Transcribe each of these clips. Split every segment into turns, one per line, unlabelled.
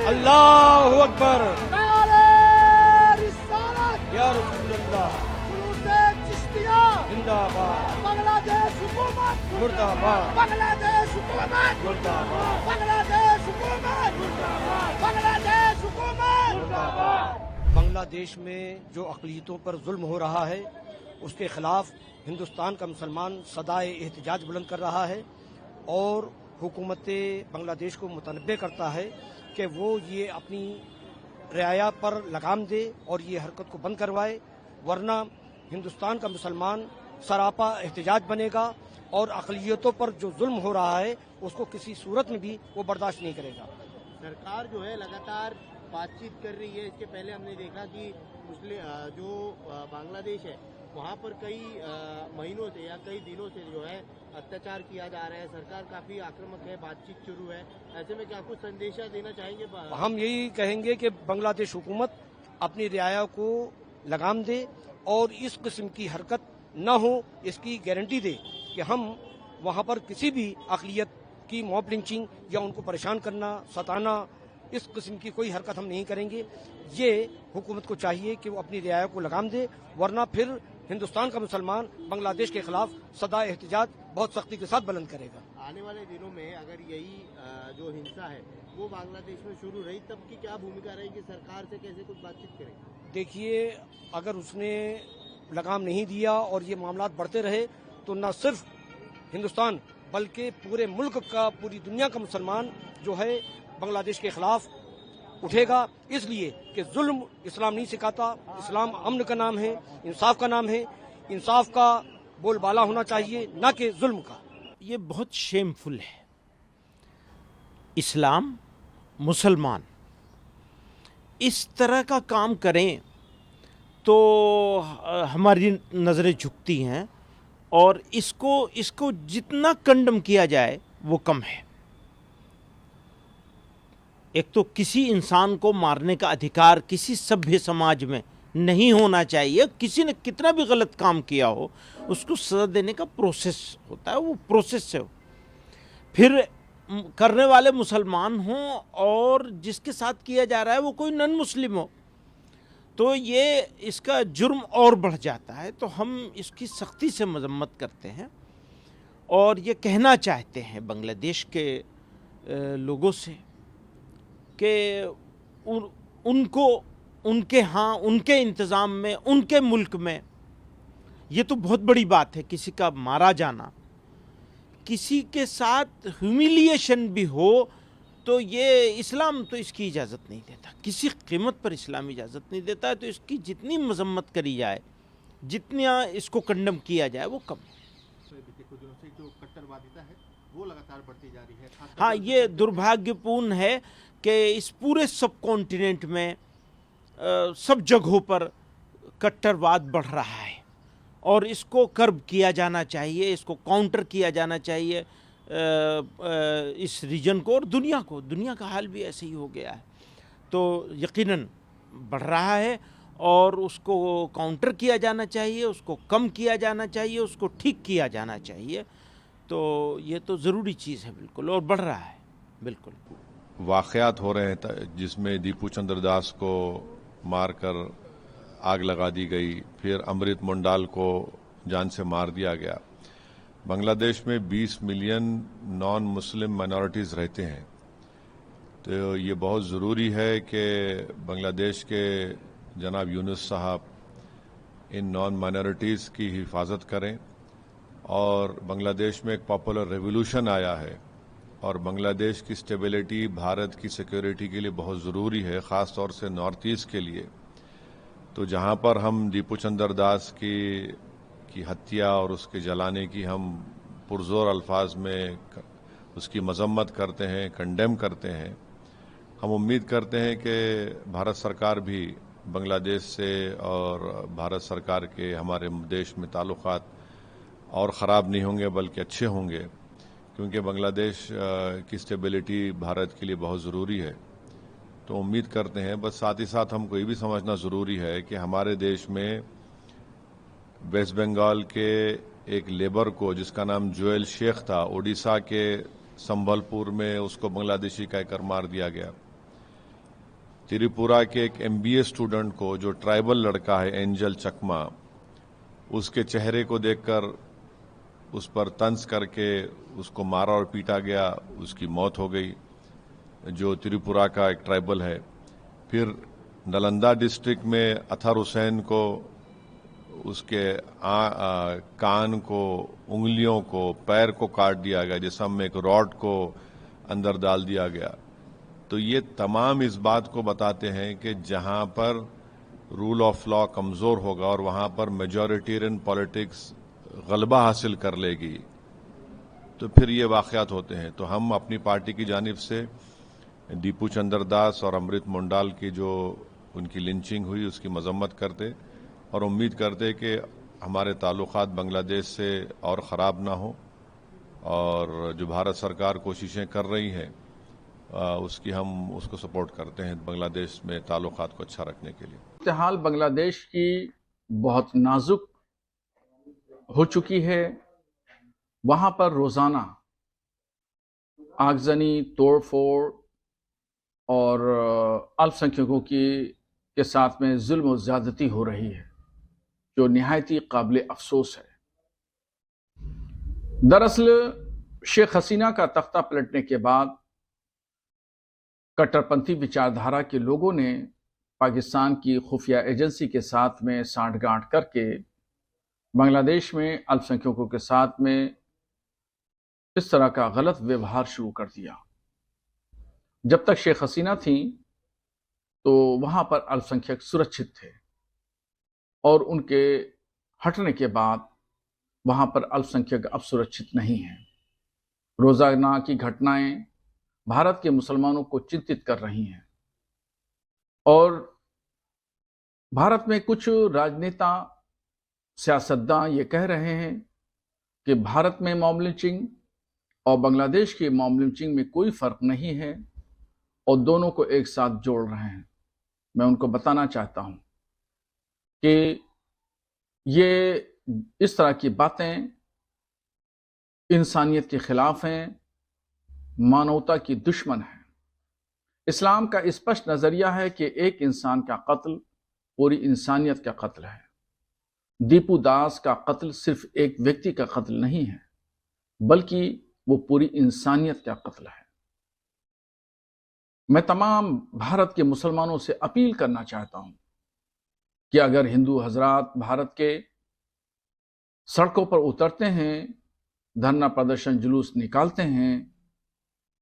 अल्लाहु अकबर
नारे रिसालत
या रसूलुल्लाह
जुलूसे चिश्तिया
जिंदाबाद
बांग्लादेश हुकूमत
मुर्दाबाद
बांग्लादेश हुकूमत
मुर्दाबाद
बांग्लादेश हुकूमत बांग्लादेश हुकूमत
बांग्लादेश में जो अक़लियतों पर जुल्म हो रहा है उसके खिलाफ हिंदुस्तान का मुसलमान सदाए एहतजाज बुलंद कर रहा है और हुकूमत बांग्लादेश को मुतनब्बे करता है कि वो ये अपनी रियाया पर लगाम दे और ये हरकत को बंद करवाए, वरना हिंदुस्तान का मुसलमान सरापा एहतजाज बनेगा और अक़लियतों पर जो जुल्म हो रहा है उसको किसी सूरत में भी वो बर्दाश्त नहीं करेगा।
सरकार जो है लगातार बातचीत कर रही है। इसके पहले हमने देखा कि मुस्लिम जो बांग्लादेश है वहाँ पर कई महीनों से या कई दिनों से जो है अत्याचार किया जा रहा है। सरकार काफी आक्रामक है, बातचीत शुरू है। ऐसे में क्या कुछ संदेशा देना चाहेंगे?
हम यही कहेंगे कि बांग्लादेश हुकूमत अपनी रियाया को लगाम दे और इस किस्म की हरकत न हो, इसकी गारंटी दे कि हम वहाँ पर किसी भी अक़लियत की मॉब लिंचिंग या उनको परेशान करना, सताना, इस किस्म की कोई हरकत हम नहीं करेंगे। ये हुकूमत को चाहिए कि वो अपनी रियाया को लगाम दे, वरना फिर हिंदुस्तान का मुसलमान बांग्लादेश के खिलाफ सदा एहतजाज बहुत सख्ती के साथ बुलंद करेगा।
आने वाले दिनों में अगर यही जो हिंसा है वो बांग्लादेश में शुरू रही तब की क्या भूमिका रहेगी? सरकार से कैसे कुछ बातचीत करेंगे?
देखिए, अगर उसने लगाम नहीं दिया और ये मामला बढ़ते रहे तो न सिर्फ हिंदुस्तान बल्कि पूरे मुल्क का, पूरी दुनिया का मुसलमान जो है बांग्लादेश के खिलाफ उठेगा, इसलिए कि जुल्म इस्लाम नहीं सिखाता। इस्लाम अमन का नाम है, इंसाफ का नाम है। इंसाफ का बोलबाला होना चाहिए, न कि जुल्म का।
ये बहुत शेमफुल है। इस्लाम, मुसलमान इस तरह का काम करें तो हमारी नज़रें झुकती हैं और इसको जितना कंडम किया जाए वो कम है। एक तो किसी इंसान को मारने का अधिकार किसी सभ्य समाज में नहीं होना चाहिए। किसी ने कितना भी गलत काम किया हो उसको सजा देने का प्रोसेस होता है, वो प्रोसेस से हो। फिर करने वाले मुसलमान हों और जिसके साथ किया जा रहा है वो कोई नॉन मुस्लिम हो तो ये इसका जुर्म और बढ़ जाता है। तो हम इसकी सख्ती से मजम्मत करते हैं और ये कहना चाहते हैं बांग्लादेश के लोगों से कि उनको उनके यहाँ, उनके इंतज़ाम में, उनके मुल्क में ये तो बहुत बड़ी बात है। किसी का मारा जाना, किसी के साथ ह्यूमिलिएशन भी हो तो ये इस्लाम तो इसकी इजाज़त नहीं देता। किसी कीमत पर इस्लाम इजाज़त नहीं देता है। तो इसकी जितनी मजम्मत करी जाए, जितना इसको कंडम किया जाए वो कम है।
कुछ दिनों से जो कट्टरवादिता है वो लगातार बढ़ती जा रही है।
हाँ, ये दुर्भाग्यपूर्ण है कि इस पूरे सब कॉन्टिनेंट में सब जगहों पर कट्टरवाद बढ़ रहा है और इसको कर्ब किया जाना चाहिए, इसको काउंटर किया जाना चाहिए इस रीजन को और दुनिया को। दुनिया का हाल भी ऐसे ही हो गया है तो यकीनन बढ़ रहा है और उसको काउंटर किया जाना चाहिए, उसको कम किया जाना चाहिए, उसको ठीक किया जाना चाहिए। तो ये तो ज़रूरी चीज़ है बिल्कुल, और बढ़ रहा है बिल्कुल।
वाक़यात हो रहे हैं जिसमें दीपू चंद्र दास को मारकर आग लगा दी गई, फिर अमृत मुंडाल को जान से मार दिया गया। बांग्लादेश में 20 मिलियन नॉन मुस्लिम माइनॉरिटीज़ रहते हैं, तो ये बहुत ज़रूरी है कि बांग्लादेश के जनाब यूनुस साहब इन नॉन माइनॉरिटीज़ की हिफाजत करें। और बांग्लादेश में एक पॉपुलर रेवोल्यूशन आया है और बांग्लादेश की स्टेबिलिटी भारत की सिक्योरिटी के लिए बहुत ज़रूरी है, ख़ास तौर से नॉर्थ ईस्ट के लिए। तो जहाँ पर हम दीपू चंद्र दास की हत्या और उसके जलाने की हम पुरजोर अल्फाज में उसकी मजम्मत करते हैं, कंडेम करते हैं, हम उम्मीद करते हैं कि भारत सरकार भी बांग्लादेश से और भारत सरकार के हमारे देश में ताल्लुकात और ख़राब नहीं होंगे बल्कि अच्छे होंगे, क्योंकि बांग्लादेश की स्टेबिलिटी भारत के लिए बहुत ज़रूरी है। तो उम्मीद करते हैं, बस साथ ही साथ हमको ये भी समझना ज़रूरी है कि हमारे देश में वेस्ट बंगाल के एक लेबर को जिसका नाम जोएल शेख था, उड़ीसा के संबलपुर में उसको बांग्लादेशी कहकर मार दिया गया। त्रिपुरा के एक MBA स्टूडेंट को, जो ट्राइबल लड़का है एंजल चकमा, उसके चेहरे को देखकर उस पर तंज करके उसको मारा और पीटा गया, उसकी मौत हो गई, जो त्रिपुरा का एक ट्राइबल है। फिर नालंदा डिस्ट्रिक्ट में अतहर हुसैन को उसके कान को, उंगलियों को, पैर को काट दिया गया, जिसम में एक रॉड को अंदर डाल दिया गया। तो ये तमाम इस बात को बताते हैं कि जहां पर रूल ऑफ लॉ कमजोर होगा और वहां पर मेजॉरिटेरियन पॉलिटिक्स गलबा हासिल कर लेगी, तो फिर ये वाकयात होते हैं। तो हम अपनी पार्टी की जानिब से दीपू चंद्र दास और अमृत मुंडाल की जो उनकी लिंचिंग हुई उसकी मजम्मत करते और उम्मीद करते कि हमारे ताल्लुकात बांग्लादेश से और ख़राब ना हो, और जो भारत सरकार कोशिशें कर रही है उसकी हम उसको सपोर्ट करते हैं बांग्लादेश में ताल्लुकात को अच्छा रखने के लिए।
हाल बांग्लादेश की बहुत नाजुक हो चुकी है। वहां पर रोजाना आगजनी, तोड़फोड़ और अल्पसंख्यकों के साथ में जुल्म और ज्यादती हो रही है, जो निहायती काबिल अफसोस है। दरअसल शेख हसीना का तख्ता पलटने के बाद कट्टरपंथी विचारधारा के लोगों ने पाकिस्तान की खुफिया एजेंसी के साथ में सांठगांठ करके बांग्लादेश में अल्पसंख्यकों के साथ में इस तरह का गलत व्यवहार शुरू कर दिया। जब तक शेख हसीना थी तो वहां पर अल्पसंख्यक सुरक्षित थे, और उनके हटने के बाद वहां पर अल्पसंख्यक अब सुरक्षित नहीं हैं। रोजाना की घटनाएं भारत के मुसलमानों को चिंतित कर रही हैं, और भारत में कुछ राजनेता, सियासतदान ये कह रहे हैं कि भारत में मॉब लिंचिंग और बांग्लादेश की मॉब लिंचिंग में कोई फर्क नहीं है, और दोनों को एक साथ जोड़ रहे हैं। मैं उनको बताना चाहता हूं कि ये इस तरह की बातें इंसानियत के खिलाफ हैं, मानवता की दुश्मन है। इस्लाम का स्पष्ट नजरिया है कि एक इंसान का कत्ल पूरी इंसानियत का कत्ल है। दीपू दास का कत्ल सिर्फ एक व्यक्ति का कत्ल नहीं है, बल्कि वो पूरी इंसानियत का कत्ल है। मैं तमाम भारत के मुसलमानों से अपील करना चाहता हूं कि अगर हिंदू हजरात भारत के सड़कों पर उतरते हैं, धरना प्रदर्शन जुलूस निकालते हैं,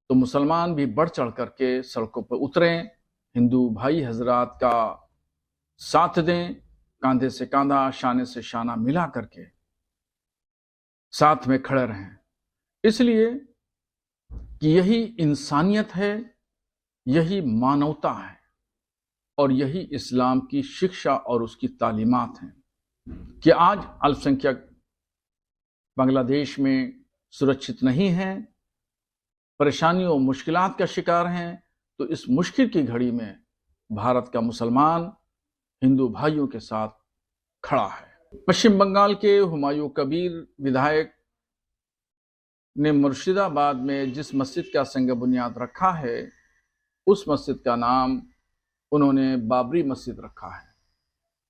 तो मुसलमान भी बढ़ चढ़ करके सड़कों पर उतरें, हिंदू भाई हजरात का साथ दें, कांधे से कांधा, शाने से शाना मिला करके साथ में खड़े रहें। इसलिए कि यही इंसानियत है, यही मानवता है, और यही इस्लाम की शिक्षा और उसकी तालीमात हैं कि आज अल्पसंख्यक बांग्लादेश में सुरक्षित नहीं हैं, परेशानियों और मुश्किलात का शिकार हैं। तो इस मुश्किल की घड़ी में भारत का मुसलमान हिंदू भाइयों के साथ खड़ा है। पश्चिम बंगाल के हुमायूं कबीर विधायक ने मुर्शिदाबाद में जिस मस्जिद का संग बुनियाद रखा है, उस मस्जिद का नाम उन्होंने बाबरी मस्जिद रखा है,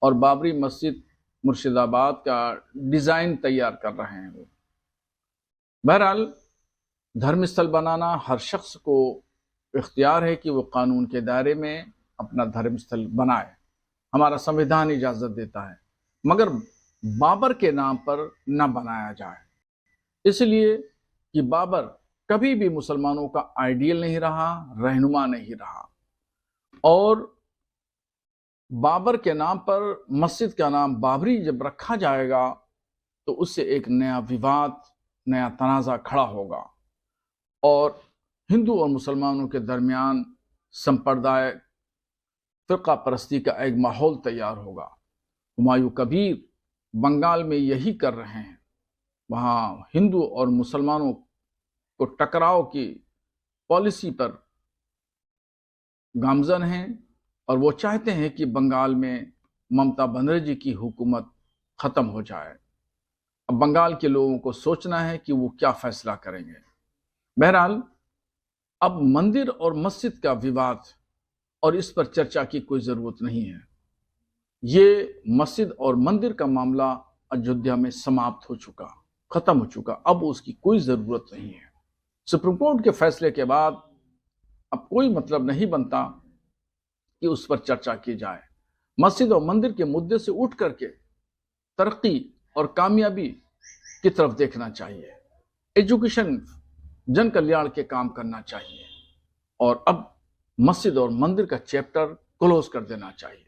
और बाबरी मस्जिद मुर्शिदाबाद का डिजाइन तैयार कर रहे हैं वो। बहरहाल धर्मस्थल बनाना हर शख्स को इख्तियार है कि वो कानून के दायरे में अपना धर्मस्थल बनाए, हमारा संविधान इजाजत देता है, मगर बाबर के नाम पर न बनाया जाए। इसलिए कि बाबर कभी भी मुसलमानों का आइडियल नहीं रहा, रहनुमा नहीं रहा, और बाबर के नाम पर मस्जिद का नाम बाबरी जब रखा जाएगा तो उससे एक नया विवाद, नया तनाज़ा खड़ा होगा, और हिंदू और मुसलमानों के दरमियान संप्रदाय, फिरका परस्ती का एक माहौल तैयार होगा। हुमायूं कबीर बंगाल में यही कर रहे हैं। वहाँ हिंदू और मुसलमानों को टकराव की पॉलिसी पर गामजन हैं, और वो चाहते हैं कि बंगाल में ममता बनर्जी की हुकूमत ख़त्म हो जाए। अब बंगाल के लोगों को सोचना है कि वो क्या फैसला करेंगे। बहरहाल अब मंदिर और मस्जिद का विवाद और इस पर चर्चा की कोई जरूरत नहीं है। ये मस्जिद और मंदिर का मामला अयोध्या में समाप्त हो चुका, खत्म हो चुका, अब उसकी कोई जरूरत नहीं है। सुप्रीम कोर्ट के फैसले के बाद अब कोई मतलब नहीं बनता कि उस पर चर्चा की जाए। मस्जिद और मंदिर के मुद्दे से उठ करके तरक्की और कामयाबी की तरफ देखना चाहिए, एजुकेशन, जन कल्याण के काम करना चाहिए, और अब मस्जिद और मंदिर का चैप्टर क्लोज कर देना चाहिए।